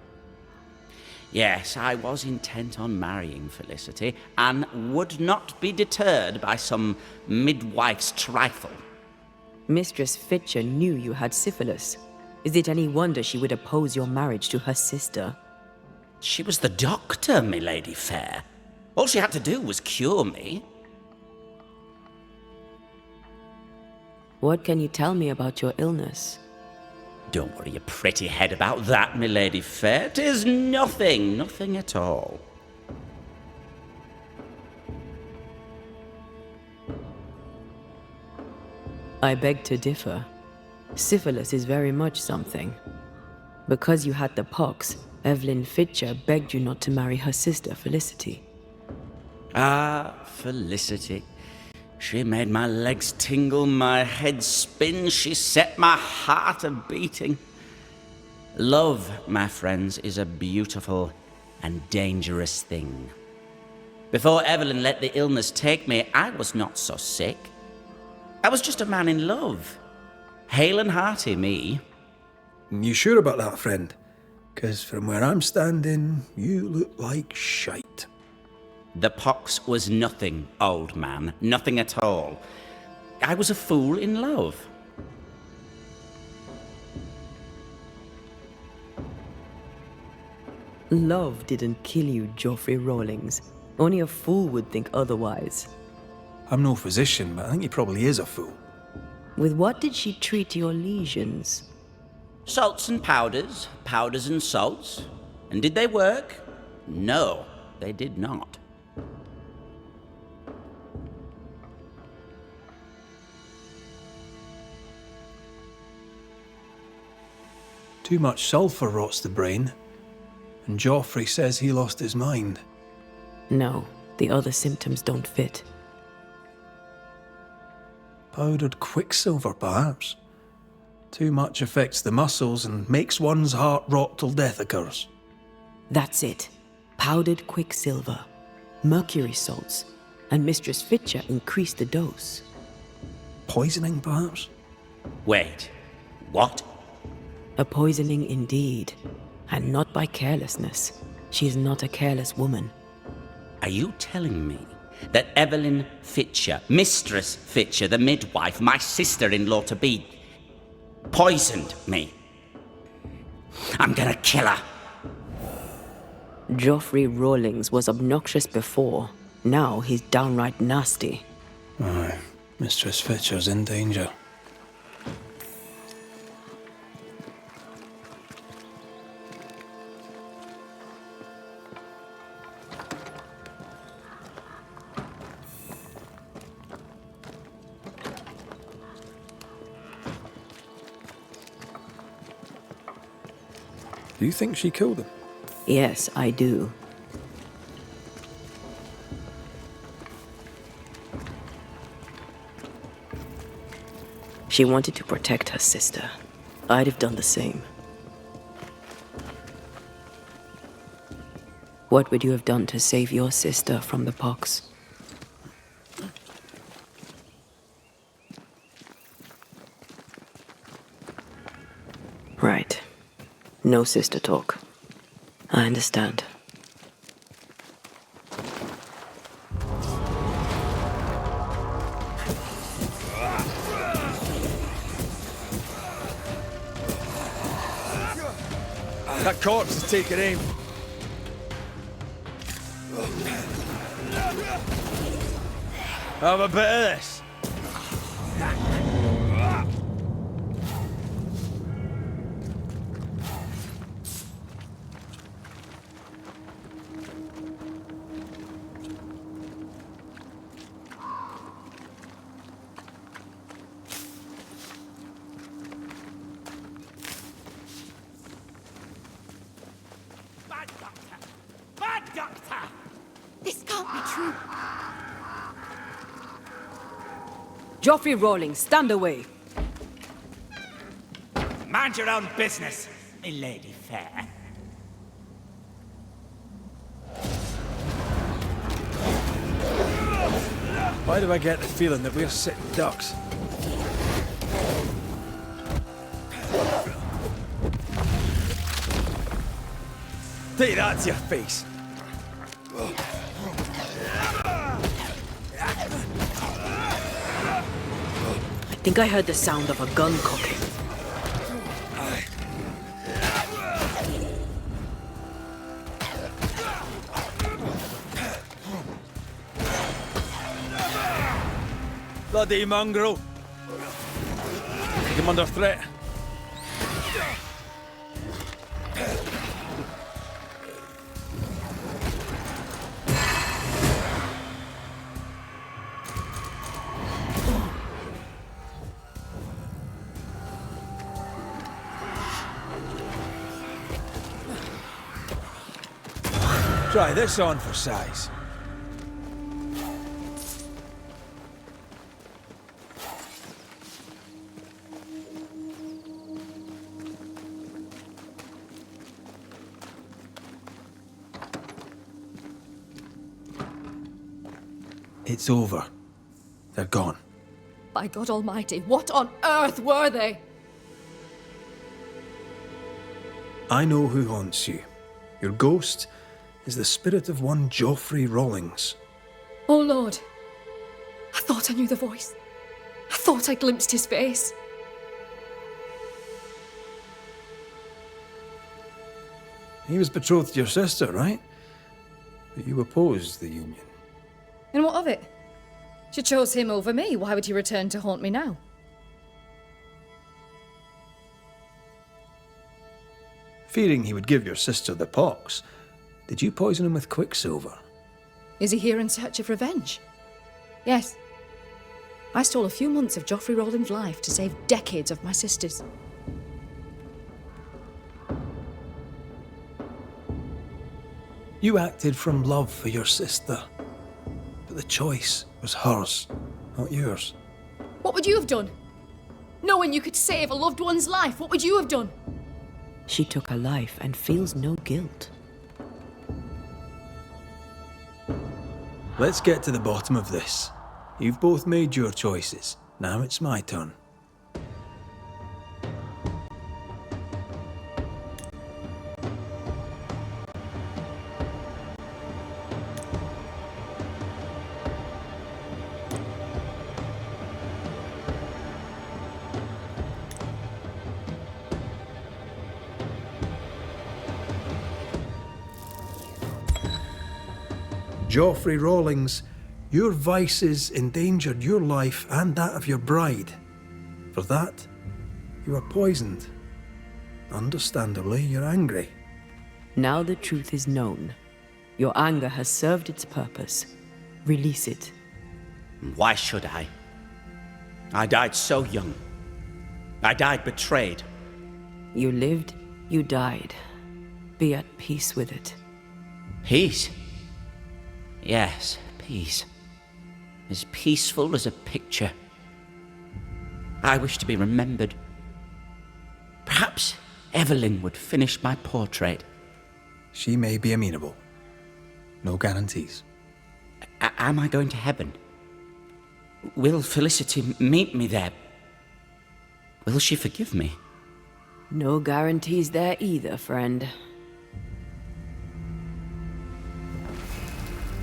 Yes, I was intent on marrying Felicity, and would not be deterred by some midwife's trifle. Mistress Fitcher knew you had syphilis. Is it any wonder she would oppose your marriage to her sister? She was the doctor, milady fair. All she had to do was cure me. What can you tell me about your illness? Don't worry your pretty head about that, milady fair. 'Tis nothing, nothing at all. I beg to differ. Syphilis is very much something. Because you had the pox, Evelyn Fitcher begged you not to marry her sister, Felicity. Ah, Felicity. She made my legs tingle, my head spin, she set my heart a-beating. Love, my friends, is a beautiful and dangerous thing. Before Evelyn let the illness take me, I was not so sick. I was just a man in love. Hale and hearty, me. You sure about that, friend? 'Cause from where I'm standing, you look like shite. The pox was nothing, old man. Nothing at all. I was a fool in love. Love didn't kill you, Geoffrey Rawlings. Only a fool would think otherwise. I'm no physician, but I think he probably is a fool. With what did she treat your lesions? Salts and powders, powders and salts. And did they work? No, they did not. Too much sulphur rots the brain, and Joffrey says he lost his mind. No, the other symptoms don't fit. Powdered quicksilver, perhaps. Too much affects the muscles and makes one's heart rot till death occurs. That's it. Powdered quicksilver, mercury salts, and Mistress Fitcher increased the dose. Poisoning, perhaps? Wait, what? A poisoning indeed, and not by carelessness. She is not a careless woman. Are you telling me that Evelyn Fitcher, Mistress Fitcher, the midwife, my sister-in-law-to-be, poisoned me? I'm gonna kill her. Geoffrey Rawlings was obnoxious before. Now he's downright nasty. Aye, Mistress Fitcher's in danger. Do you think she killed him? Yes, I do. She wanted to protect her sister. I'd have done the same. What would you have done to save your sister from the pox? Right. No sister talk. I understand. That corpse is taking aim. Have a bit of this. This can't be true. Geoffrey Rawlings, stand away. Mind your own business. me lady fair. Why do I get the feeling that we're sitting ducks? Take that to your face. I think I heard the sound of a gun cocking. Bloody mongrel! Take him under threat. Try this on for size. It's over. They're gone. By God Almighty, what on earth were they? I know who haunts you. Your ghost is the spirit of one Geoffrey Rawlings. Oh Lord, I thought I knew the voice. I thought I glimpsed his face. He was betrothed to your sister, right? But you opposed the union. And what of it? She chose him over me. Why would he return to haunt me now? Fearing he would give your sister the pox, did you poison him with quicksilver? Is he here in search of revenge? Yes. I stole a few months of Geoffrey Rawlings' life to save decades of my sister's. You acted from love for your sister, but the choice was hers, not yours. What would you have done? Knowing you could save a loved one's life, what would you have done? She took her life and feels no guilt. Let's get to the bottom of this. You've both made your choices. Now it's my turn. Geoffrey Rawlings, your vices endangered your life and that of your bride. For that, you were poisoned. Understandably, you're angry. Now the truth is known. Your anger has served its purpose. Release it. Why should I? I died so young. I died betrayed. You lived, you died. Be at peace with it. Peace? Yes, peace. As peaceful as a picture. I wish to be remembered. Perhaps Evelyn would finish my portrait. She may be amenable. No guarantees. Am I going to heaven? Will Felicity meet me there? Will she forgive me? No guarantees there either, friend.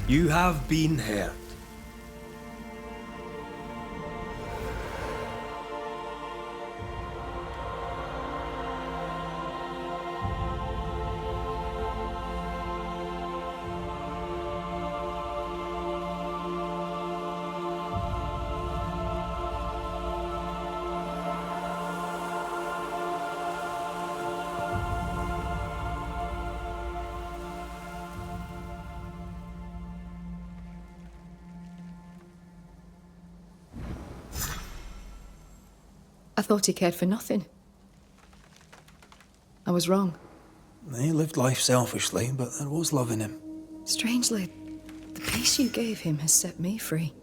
You have been heard. I thought he cared for nothing. I was wrong. He lived life selfishly, but there was love in him. Strangely, the peace you gave him has set me free.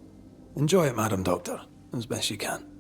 Enjoy it, Madam Doctor, as best you can.